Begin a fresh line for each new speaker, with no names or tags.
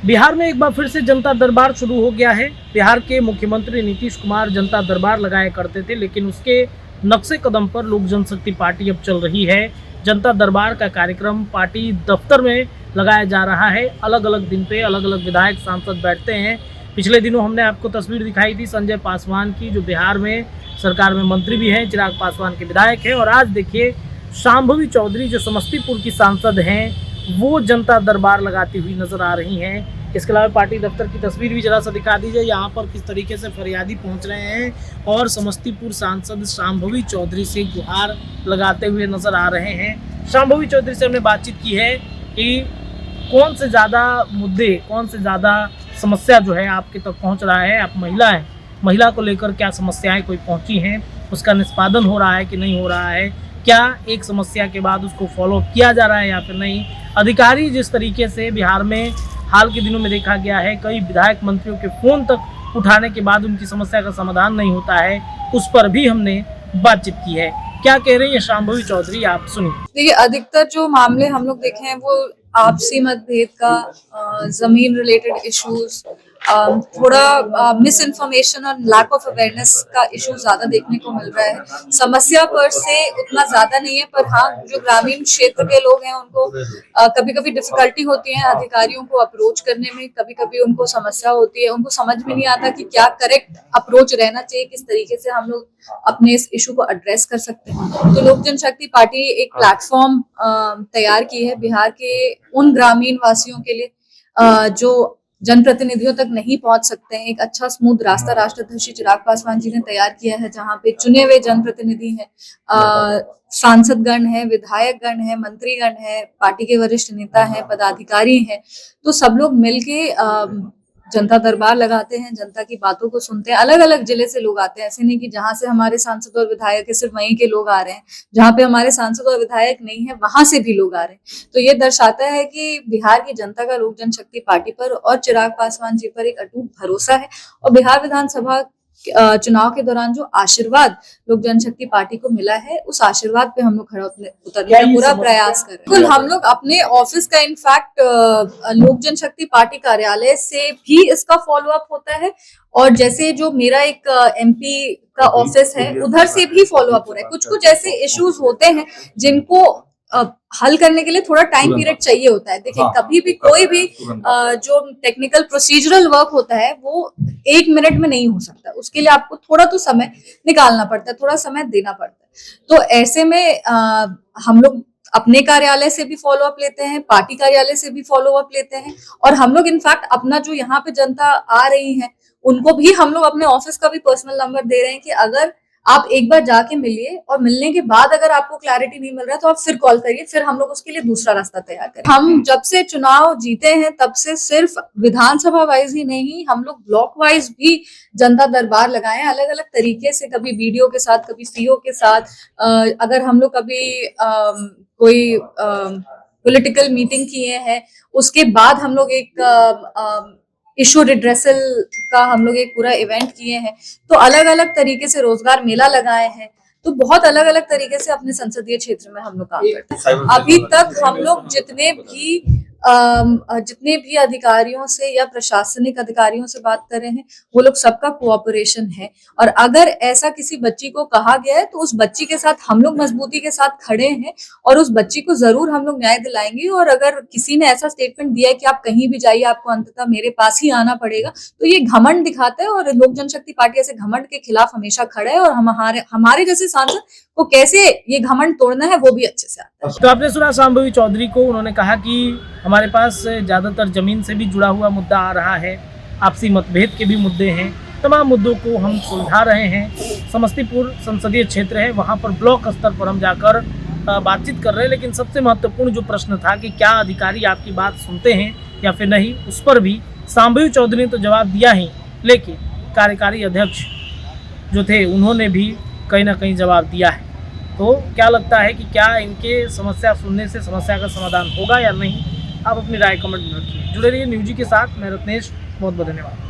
बिहार में एक बार फिर से जनता दरबार शुरू हो गया है। बिहार के मुख्यमंत्री नीतीश कुमार जनता दरबार लगाया करते थे, लेकिन उसके नक्शे कदम पर लोक जनशक्ति पार्टी अब चल रही है। जनता दरबार का कार्यक्रम पार्टी दफ्तर में लगाया जा रहा है। अलग अलग दिन पे अलग अलग विधायक सांसद बैठते हैं। पिछले दिनों हमने आपको तस्वीर दिखाई थी संजय पासवान की, जो बिहार में सरकार में मंत्री भी हैं, चिराग पासवान के विधायक हैं। और आज देखिए शांभवी चौधरी जो समस्तीपुर की सांसद हैं, वो जनता दरबार लगाती हुई नजर आ रही हैं। इसके अलावा पार्टी दफ्तर की तस्वीर भी जरा सा दिखा दीजिए, यहाँ पर किस तरीके से फरियादी पहुंच रहे हैं और समस्तीपुर सांसद शांभवी चौधरी से गुहार लगाते हुए नजर आ रहे हैं। शांभवी चौधरी से हमने बातचीत की है कि कौन से ज़्यादा मुद्दे, कौन से ज़्यादा समस्या जो है आपके तक पहुँच रहा है। आप महिला हैं, महिला को लेकर क्या समस्याएँ कोई पहुँची हैं, उसका निष्पादन हो रहा है कि नहीं हो रहा है, क्या एक समस्या के बाद उसको फॉलो किया जा रहा है या फिर नहीं। अधिकारी जिस तरीके से बिहार में हाल के दिनों में देखा गया है, कई विधायक मंत्रियों के फ़ोन तक उठाने के बाद उनकी समस्या का समाधान नहीं होता है, उस पर भी हमने बातचीत की है। क्या कह रही है शांभवी चौधरी, आप सुनिए।
देखिए, अधिकतर जो मामले हम लोग देखे हैं वो आपसी मतभेद का, जमीन रिलेटेड इश्यूज, थोड़ा मिस इन्फॉर्मेशन और लैक ऑफ अवेयरनेस का इशू ज्यादा देखने को मिल रहा है। समस्या पर से उतना ज्यादा नहीं है, पर हाँ, जो ग्रामीण क्षेत्र के लोग हैं उनको कभी कभी डिफिकल्टी होती है अधिकारियों को अप्रोच करने में। कभी कभी उनको समस्या होती है, उनको समझ में नहीं आता कि क्या करेक्ट अप्रोच रहना चाहिए, किस तरीके से हम लोग अपने इस इशू को एड्रेस कर सकते हैं। तो लोक जनशक्ति पार्टी एक प्लेटफॉर्म तैयार की है बिहार के उन ग्रामीण वासियों के लिए जो जनप्रतिनिधियों तक नहीं पहुंच सकते हैं। एक अच्छा स्मूथ रास्ता राष्ट्राध्यक्ष चिराग पासवान जी ने तैयार किया है, जहां पे चुने हुए जनप्रतिनिधि हैं, सांसद गण है, विधायक गण है, मंत्रीगण है, पार्टी के वरिष्ठ नेता हैं, पदाधिकारी हैं। तो सब लोग मिलके जनता दरबार लगाते हैं, जनता की बातों को सुनते हैं। अलग अलग जिले से लोग आते हैं, ऐसे नहीं कि जहां से हमारे सांसद और विधायक है सिर्फ वहीं के लोग आ रहे हैं, जहां पे हमारे सांसद और विधायक नहीं है वहां से भी लोग आ रहे हैं। तो ये दर्शाता है कि बिहार की जनता का लोक जनशक्ति पार्टी पर और चिराग पासवान जी पर एक अटूट भरोसा है। और बिहार विधानसभा चुनाव के दौरान जो आशीर्वाद लोक जनशक्ति पार्टी को मिला है, उस आशीर्वाद पे हम लोग खड़ा उतरने का पूरा प्रयास कर रहे हैं। हम लोग अपने ऑफिस का इनफैक्ट लोक जनशक्ति पार्टी कार्यालय से भी इसका फॉलो अप होता है, और जैसे जो मेरा एक एमपी का ऑफिस है उधर से भी फॉलो अप हो रहा है। कुछ कुछ ऐसे इश्यूज होते हैं जिनको हल करने के लिए थोड़ा टाइम पीरियड चाहिए होता है। देखिए, कभी भी कोई भी जो टेक्निकल प्रोसीजरल वर्क होता है वो 1 मिनट में नहीं हो सकता, उसके लिए आपको थोड़ा तो समय निकालना पड़ता है, थोड़ा समय देना पड़ता है। तो ऐसे में हम लोग अपने कार्यालय से भी फॉलो अप लेते हैं, पार्टी कार्यालय से भी फॉलो अप लेते हैं, और हम लोग इनफैक्ट अपना जो यहाँ पे जनता आ रही है उनको भी हम लोग अपने ऑफिस का भी पर्सनल नंबर दे रहे हैं कि अगर आप एक बार जाके मिलिए और मिलने के बाद अगर आपको क्लैरिटी नहीं मिल रहा है तो आप फिर कॉल करिए, फिर हम लोग उसके लिए दूसरा रास्ता तैयार करें। हम जब से चुनाव जीते हैं तब से सिर्फ विधानसभा वाइज ही नहीं, हम लोग ब्लॉक वाइज भी जनता दरबार लगाए हैं, अलग अलग तरीके से, कभी वीडियो के साथ, कभी सीओ के साथ। अगर हम लोग कभी कोई पॉलिटिकल मीटिंग किए हैं, उसके बाद हम लोग एक इशू रिड्रेसल का हम लोग एक पूरा इवेंट किए हैं। तो अलग अलग तरीके से रोजगार मेला लगाए हैं। तो बहुत अलग अलग तरीके से अपने संसदीय क्षेत्र में हम लोग काम करते हैं। अभी तक हम लोग जितने भी अधिकारियों से या प्रशासनिक अधिकारियों से बात कर रहे हैं, वो लोग सबका कोऑपरेशन है। और अगर ऐसा किसी बच्ची को कहा गया है तो उस बच्ची के साथ हम लोग मजबूती के साथ खड़े हैं और उस बच्ची को जरूर हम लोग न्याय दिलाएंगे। और अगर किसी ने ऐसा स्टेटमेंट दिया है कि आप कहीं भी जाइए, आपको अंततः मेरे पास ही आना पड़ेगा, तो ये घमंड दिखाता है। और लोक जनशक्ति पार्टी ऐसे घमंड के खिलाफ हमेशा खड़ा है, और हमारे जैसे सांसद को कैसे ये घमंड तोड़ना है वो भी अच्छे से आता है।
तो आपने सुना शांभवी चौधरी को, उन्होंने कहा कि हमारे पास ज़्यादातर जमीन से भी जुड़ा हुआ मुद्दा आ रहा है, आपसी मतभेद के भी मुद्दे हैं, तमाम मुद्दों को हम सुलझा रहे हैं। समस्तीपुर संसदीय क्षेत्र है, वहाँ पर ब्लॉक स्तर पर हम जाकर बातचीत कर रहे हैं। लेकिन सबसे महत्वपूर्ण जो प्रश्न था कि क्या अधिकारी आपकी बात सुनते हैं या फिर नहीं, उस पर भी शांभवी चौधरी ने तो जवाब दिया ही, लेकिन कार्यकारी अध्यक्ष जो थे उन्होंने भी कहीं ना कहीं जवाब दिया है। तो क्या लगता है कि क्या इनके समस्या सुनने से समस्या का समाधान होगा या नहीं? आप अपनी राय कमेंट में रखिए। जुड़े रहिए न्यूज़ के साथ। मैं रत्नेश, बहुत बहुत धन्यवाद।